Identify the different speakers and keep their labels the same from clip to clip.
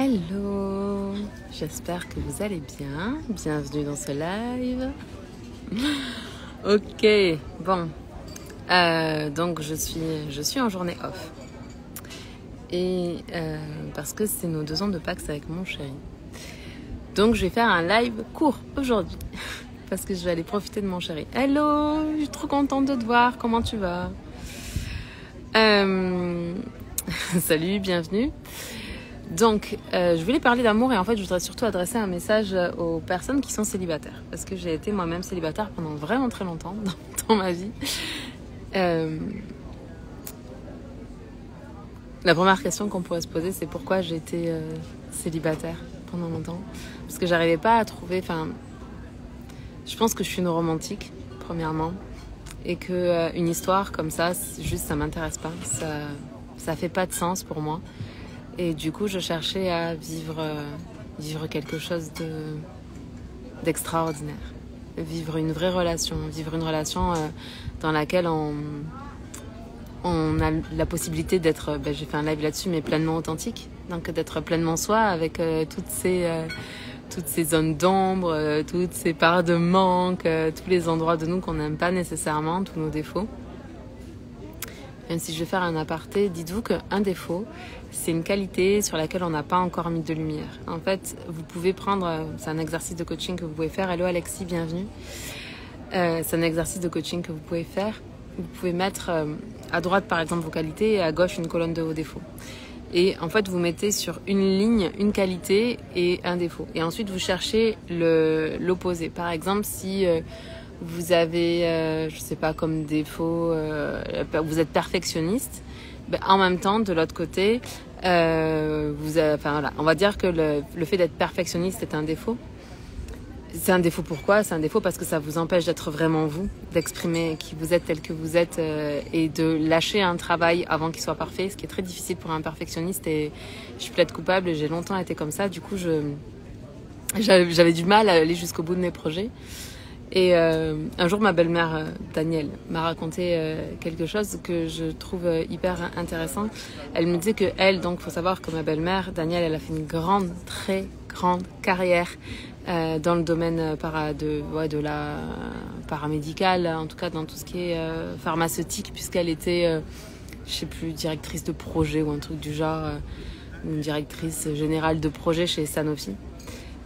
Speaker 1: Hello, j'espère que vous allez bien. Bienvenue dans ce live. Ok, bon. Donc je suis en journée off. Et parce que c'est nos 2 ans de Pâques avec mon chéri. Donc je vais faire un live court aujourd'hui. Parce que je vais aller profiter de mon chéri. Hello, je suis trop contente de te voir. Comment tu vas? Salut, bienvenue. Donc, je voulais parler d'amour et en fait, je voudrais surtout adresser un message aux personnes qui sont célibataires. Parce que j'ai été moi-même célibataire pendant vraiment très longtemps dans ma vie. La première question qu'on pourrait se poser, c'est pourquoi j'ai été célibataire pendant longtemps. Parce que j'arrivais pas à trouver... je pense que je suis une romantique, premièrement. Et qu'une histoire comme ça, juste ça m'intéresse pas. Ça fait pas de sens pour moi. Et du coup, je cherchais à vivre quelque chose d'extraordinaire. Vivre une vraie relation. Vivre une relation dans laquelle on a la possibilité d'être, j'ai fait un live là-dessus, mais pleinement authentique. Donc d'être pleinement soi avec toutes ces zones d'ombre, toutes ces parts de manque, tous les endroits de nous qu'on n'aime pas nécessairement, tous nos défauts. Même si je vais faire un aparté, dites-vous qu'un défaut, c'est une qualité sur laquelle on n'a pas encore mis de lumière. En fait, vous pouvez prendre, c'est un exercice de coaching que vous pouvez faire. Hello Alexis, bienvenue. C'est un exercice de coaching que vous pouvez faire. Vous pouvez mettre à droite par exemple vos qualités et à gauche une colonne de vos défauts. Et en fait, vous mettez sur une ligne une qualité et un défaut. Et ensuite, vous cherchez l'opposé. Par exemple, si... vous avez, je sais pas, comme défaut, vous êtes perfectionniste, en même temps, de l'autre côté, voilà, on va dire que le fait d'être perfectionniste est un défaut. C'est un défaut pourquoi? C'est un défaut parce que ça vous empêche d'être vraiment vous, d'exprimer qui vous êtes tel que vous êtes et de lâcher un travail avant qu'il soit parfait, ce qui est très difficile pour un perfectionniste et je plaide coupable et j'ai longtemps été comme ça. Du coup, j'avais du mal à aller jusqu'au bout de mes projets. Et un jour, ma belle-mère, Danielle, m'a raconté quelque chose que je trouve hyper intéressant. Elle me disait que donc, faut savoir que ma belle-mère, Danielle, elle a fait une très grande carrière dans le domaine de la paramédicale, en tout cas dans tout ce qui est pharmaceutique, puisqu'elle était, je sais plus, directrice de projet ou un truc du genre, une directrice générale de projet chez Sanofi.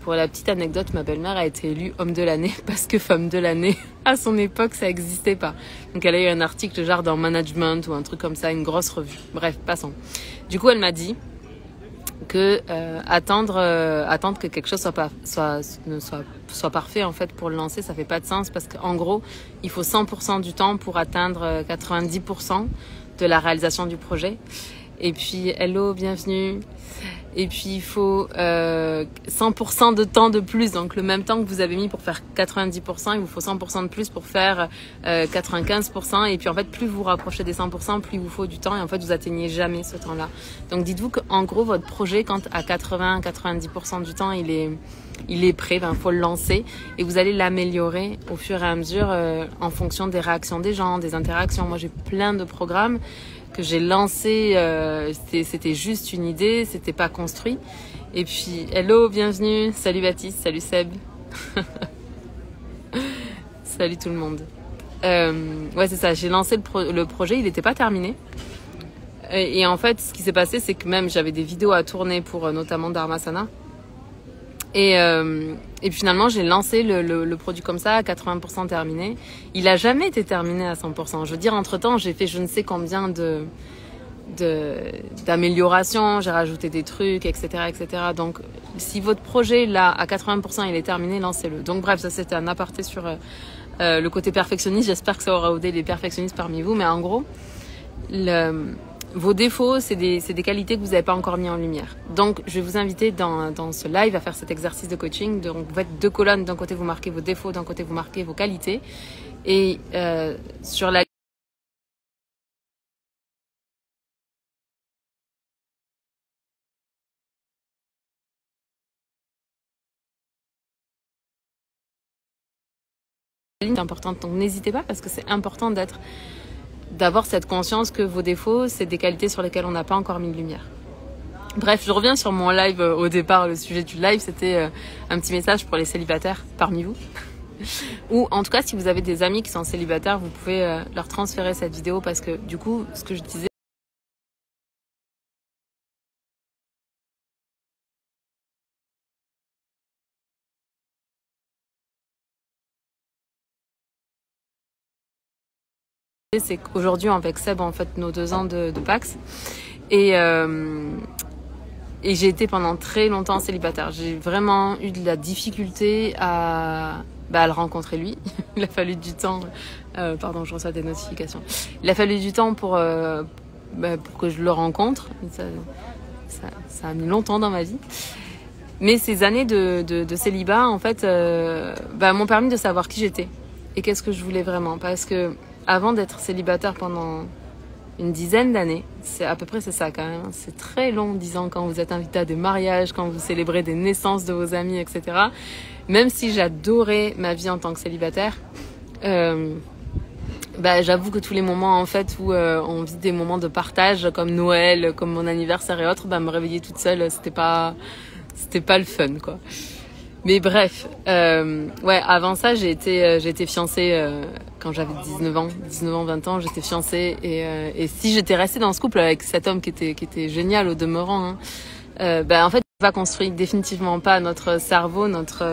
Speaker 1: Pour la petite anecdote, ma belle-mère a été élue homme de l'année parce que femme de l'année, à son époque, ça n'existait pas. Donc elle a eu un article genre dans Management ou un truc comme ça, une grosse revue. Bref, passons. Du coup, elle m'a dit que attendre que quelque chose soit parfait en fait pour le lancer, ça fait pas de sens parce qu'en gros, il faut 100% du temps pour atteindre 90% de la réalisation du projet. Et puis, hello, bienvenue. Et puis, il faut 100% de temps de plus. Donc, le même temps que vous avez mis pour faire 90%, il vous faut 100% de plus pour faire 95%. Et puis, en fait, plus vous vous rapprochez des 100%, plus il vous faut du temps. Et en fait, vous atteignez jamais ce temps-là. Donc, dites-vous qu'en gros, votre projet, quand à 80-90% du temps, il est prêt, faut le lancer. Et vous allez l'améliorer au fur et à mesure en fonction des réactions des gens, des interactions. Moi, j'ai plein de programmes que j'ai lancé, c'était juste une idée, c'était pas construit. Et puis, hello, bienvenue, salut Baptiste, salut Seb. Salut tout le monde. Ouais, c'est ça, j'ai lancé le projet, il n'était pas terminé. Et en fait, ce qui s'est passé, c'est que même j'avais des vidéos à tourner pour notamment Dharmasana. Et finalement, j'ai lancé le produit comme ça, à 80% terminé. Il a jamais été terminé à 100%. Je veux dire, entre-temps, j'ai fait je ne sais combien d'améliorations, j'ai rajouté des trucs, etc., etc. Donc, si votre projet, là, à 80%, il est terminé, lancez-le. Donc, bref, ça, c'était un aparté sur le côté perfectionniste. J'espère que ça aura aidé les perfectionnistes parmi vous. Mais en gros, vos défauts, c'est des qualités que vous n'avez pas encore mis en lumière. Donc, je vais vous inviter dans ce live à faire cet exercice de coaching. Donc, vous faites 2 colonnes. D'un côté, vous marquez vos défauts. D'un côté, vous marquez vos qualités. Et sur la ligne est importante. Donc, n'hésitez pas parce que c'est important d'avoir cette conscience que vos défauts, c'est des qualités sur lesquelles on n'a pas encore mis de lumière. Bref, je reviens sur mon live au départ. Le sujet du live, c'était un petit message pour les célibataires parmi vous. Ou en tout cas, si vous avez des amis qui sont célibataires, vous pouvez leur transférer cette vidéo parce que du coup, ce que je disais, c'est qu'aujourd'hui, avec Seb, on fête nos 2 ans de Pax. Et j'ai été pendant très longtemps célibataire. J'ai vraiment eu de la difficulté à le rencontrer lui. Il a fallu du temps. Pardon, je reçois des notifications. Il a fallu du temps pour que je le rencontre. Ça a mis longtemps dans ma vie. Mais ces années de célibat, en fait, m'ont permis de savoir qui j'étais et qu'est-ce que je voulais vraiment. Parce que avant d'être célibataire pendant une dizaine d'années, c'est à peu près c'est ça quand même. C'est très long, 10 ans, quand vous êtes invité à des mariages, quand vous célébrez des naissances de vos amis, etc. Même si j'adorais ma vie en tant que célibataire, j'avoue que tous les moments en fait où on vit des moments de partage comme Noël, comme mon anniversaire et autres, me réveiller toute seule, c'était pas le fun quoi. Mais bref, avant ça, j'ai été fiancée quand j'avais 19 ans, 20 ans, j'étais fiancée et si j'étais restée dans ce couple avec cet homme qui était génial au demeurant, en fait, on va construire définitivement pas notre cerveau, notre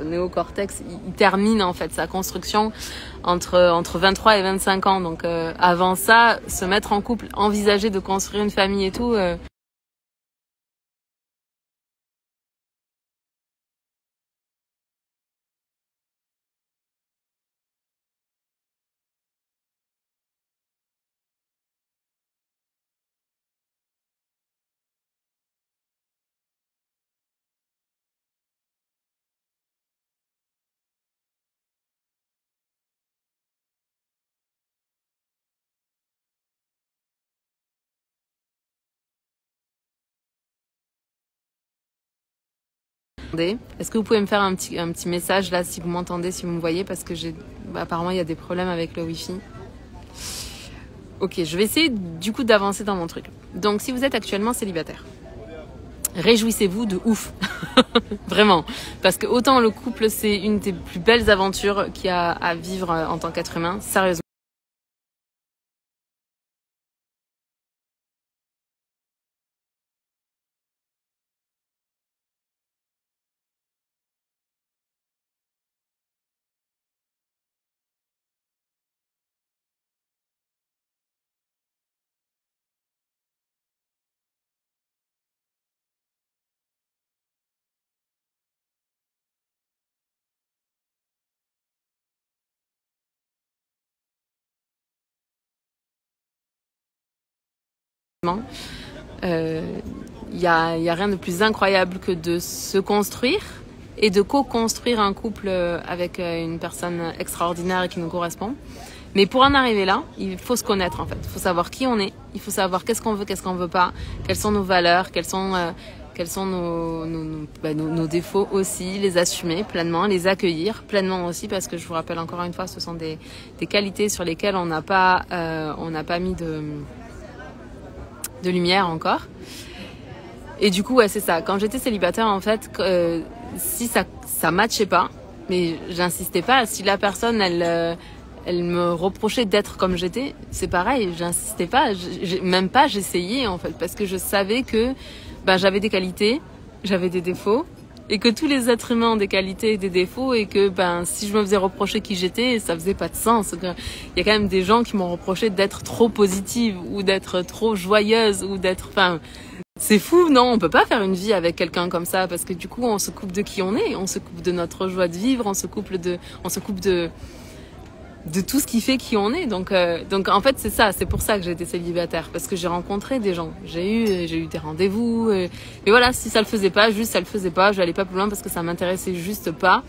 Speaker 1: néocortex, il termine en fait sa construction entre 23 et 25 ans. Donc avant ça, se mettre en couple, envisager de construire une famille et tout. Est-ce que vous pouvez me faire un petit message là si vous m'entendez, si vous me voyez, parce que apparemment il y a des problèmes avec le Wi-Fi. Ok, je vais essayer du coup d'avancer dans mon truc. Donc si vous êtes actuellement célibataire, réjouissez-vous de ouf. Vraiment. Parce que autant le couple c'est une des plus belles aventures qu'il y a à vivre en tant qu'être humain, sérieusement. Il y a rien de plus incroyable que de se construire et de co-construire un couple avec une personne extraordinaire et qui nous correspond. Mais pour en arriver là, il faut se connaître en fait. Il faut savoir qui on est, il faut savoir qu'est-ce qu'on veut pas, quelles sont nos valeurs, quels sont nos défauts aussi, les assumer pleinement, les accueillir pleinement aussi, parce que je vous rappelle encore une fois, ce sont des qualités sur lesquelles on n'a pas mis de lumière encore. Et du coup, ouais, c'est ça. Quand j'étais célibataire, en fait, si ça matchait pas, mais j'insistais pas. Si la personne, elle me reprochait d'être comme j'étais, c'est pareil, j'insistais pas. J'essayais, en fait, parce que je savais que j'avais des qualités, j'avais des défauts, et que tous les êtres humains ont des qualités et des défauts, et que si je me faisais reprocher qui j'étais, ça faisait pas de sens. Il y a quand même des gens qui m'ont reproché d'être trop positive ou d'être trop joyeuse ou d'être... c'est fou, non? On peut pas faire une vie avec quelqu'un comme ça, parce que du coup, on se coupe de qui on est, on se coupe de notre joie de vivre, on se coupe de tout ce qui fait qui on est. Donc en fait, c'est ça, c'est pour ça que j'ai été célibataire, parce que j'ai rencontré des gens, j'ai eu des rendez-vous, mais voilà, si ça le faisait pas, je allais pas plus loin parce que ça m'intéressait juste pas.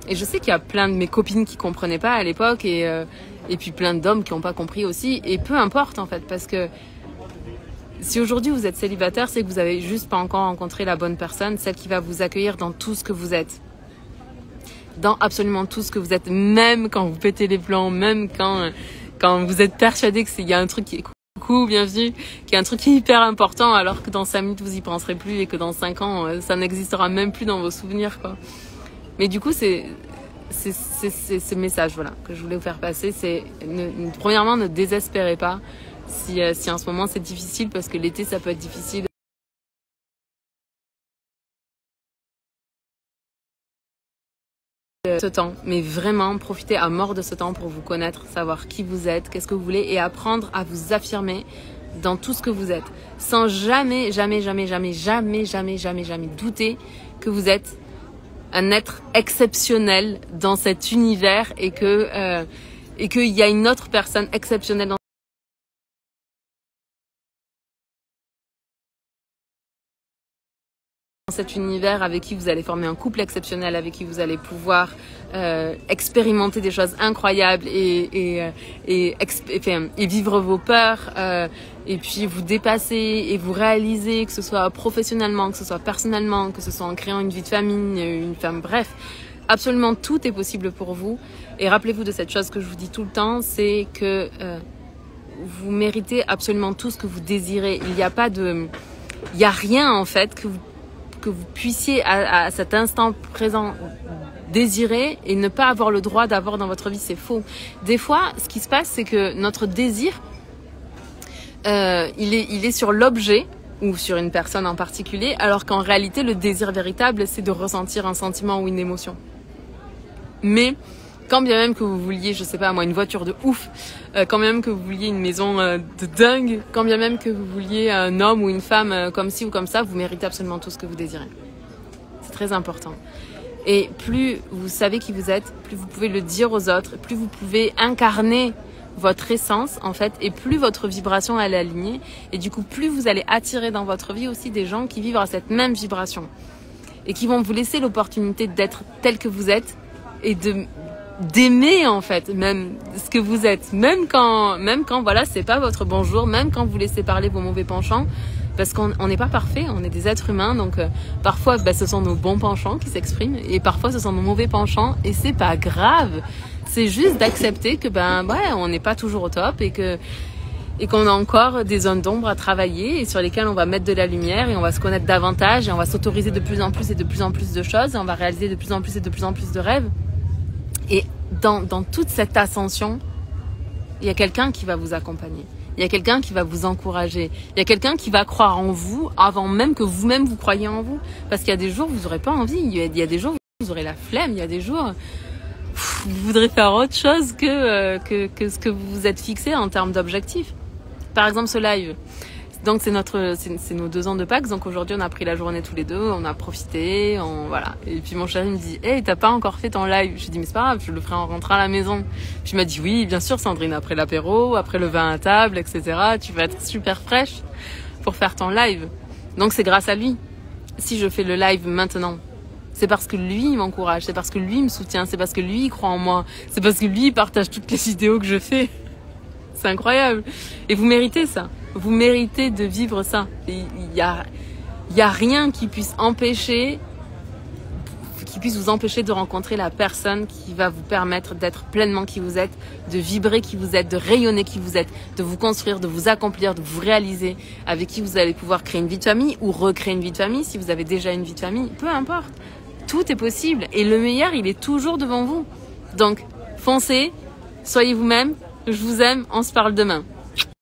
Speaker 1: Et je sais qu'il y a plein de mes copines qui comprenaient pas à l'époque, et puis plein d'hommes qui ont pas compris aussi, et peu importe en fait, parce que si aujourd'hui vous êtes célibataire, c'est que vous avez juste pas encore rencontré la bonne personne, celle qui va vous accueillir dans tout ce que vous êtes. Dans absolument tout ce que vous êtes, même quand vous pétez les plombs, même quand vous êtes persuadé qu'il y a un truc qui est coucou, bienvenue, qui est un truc hyper important alors que dans 5 minutes vous y penserez plus et que dans 5 ans ça n'existera même plus dans vos souvenirs, quoi. Mais du coup c'est ce message, voilà, que je voulais vous faire passer, c'est premièrement ne désespérez pas si en ce moment c'est difficile, parce que l'été ça peut être difficile. Ce temps, mais vraiment profitez à mort de ce temps pour vous connaître, savoir qui vous êtes, qu'est-ce que vous voulez, et apprendre à vous affirmer dans tout ce que vous êtes, sans jamais douter que vous êtes un être exceptionnel dans cet univers et qu'il y a une autre personne exceptionnelle dans cet univers, avec qui vous allez former un couple exceptionnel, avec qui vous allez pouvoir expérimenter des choses incroyables et vivre vos peurs, et puis vous dépasser et vous réaliser, que ce soit professionnellement, que ce soit personnellement, que ce soit en créant une vie de famille, une femme, bref, absolument tout est possible pour vous. Et rappelez-vous de cette chose que je vous dis tout le temps, c'est que vous méritez absolument tout ce que vous désirez. Il y a rien en fait que vous puissiez à cet instant présent désirer et ne pas avoir le droit d'avoir dans votre vie. C'est faux. Des fois, ce qui se passe, c'est que notre désir, il est sur l'objet ou sur une personne en particulier, alors qu'en réalité, le désir véritable, c'est de ressentir un sentiment ou une émotion. Mais quand bien même que vous vouliez, je sais pas moi, une voiture de ouf, quand bien même que vous vouliez une maison de dingue, quand bien même que vous vouliez un homme ou une femme comme ci ou comme ça, vous méritez absolument tout ce que vous désirez. C'est très important. Et plus vous savez qui vous êtes, plus vous pouvez le dire aux autres, plus vous pouvez incarner votre essence en fait, et plus votre vibration elle est alignée, et du coup plus vous allez attirer dans votre vie aussi des gens qui vivent à cette même vibration et qui vont vous laisser l'opportunité d'être tel que vous êtes et d'aimer en fait même ce que vous êtes, même quand voilà, c'est pas votre bonjour, même quand vous laissez parler vos mauvais penchants, parce qu'on n'est pas parfait, on est des êtres humains, donc parfois ce sont nos bons penchants qui s'expriment et parfois ce sont nos mauvais penchants, et c'est pas grave, c'est juste d'accepter que on n'est pas toujours au top et qu'on a encore des zones d'ombre à travailler et sur lesquelles on va mettre de la lumière, et on va se connaître davantage et on va s'autoriser de plus en plus et de plus en plus de choses, et on va réaliser de plus en plus et de plus en plus de rêves. Et dans toute cette ascension, il y a quelqu'un qui va vous accompagner. Il y a quelqu'un qui va vous encourager. Il y a quelqu'un qui va croire en vous avant même que vous-même vous croyez en vous. Parce qu'il y a des jours où vous n'aurez pas envie. Il y a des jours où vous aurez la flemme. Il y a des jours où vous voudrez faire autre chose que ce que vous vous êtes fixé en termes d'objectifs. Par exemple, ce live. Donc c'est nos 2 ans de Pâques, donc aujourd'hui on a pris la journée tous les deux, on a profité, voilà. Et puis mon chéri me dit, hey, t'as pas encore fait ton live? Je lui dis, mais c'est pas grave, je le ferai en rentrant à la maison. Puis il m'a dit, oui, bien sûr Sandrine, après l'apéro, après le vin à table, etc. Tu vas être super fraîche pour faire ton live. Donc c'est grâce à lui. Si je fais le live maintenant, c'est parce que lui il m'encourage, c'est parce que lui il me soutient, c'est parce que lui il croit en moi, c'est parce que lui il partage toutes les vidéos que je fais. C'est incroyable. Et vous méritez ça. Vous méritez de vivre ça. Il y a rien qui puisse vous empêcher de rencontrer la personne qui va vous permettre d'être pleinement qui vous êtes, de vibrer qui vous êtes, de rayonner qui vous êtes, de vous construire, de vous accomplir, de vous réaliser, avec qui vous allez pouvoir créer une vie de famille ou recréer une vie de famille si vous avez déjà une vie de famille. Peu importe. Tout est possible. Et le meilleur, il est toujours devant vous. Donc, foncez, soyez vous-même. Je vous aime, on se parle demain.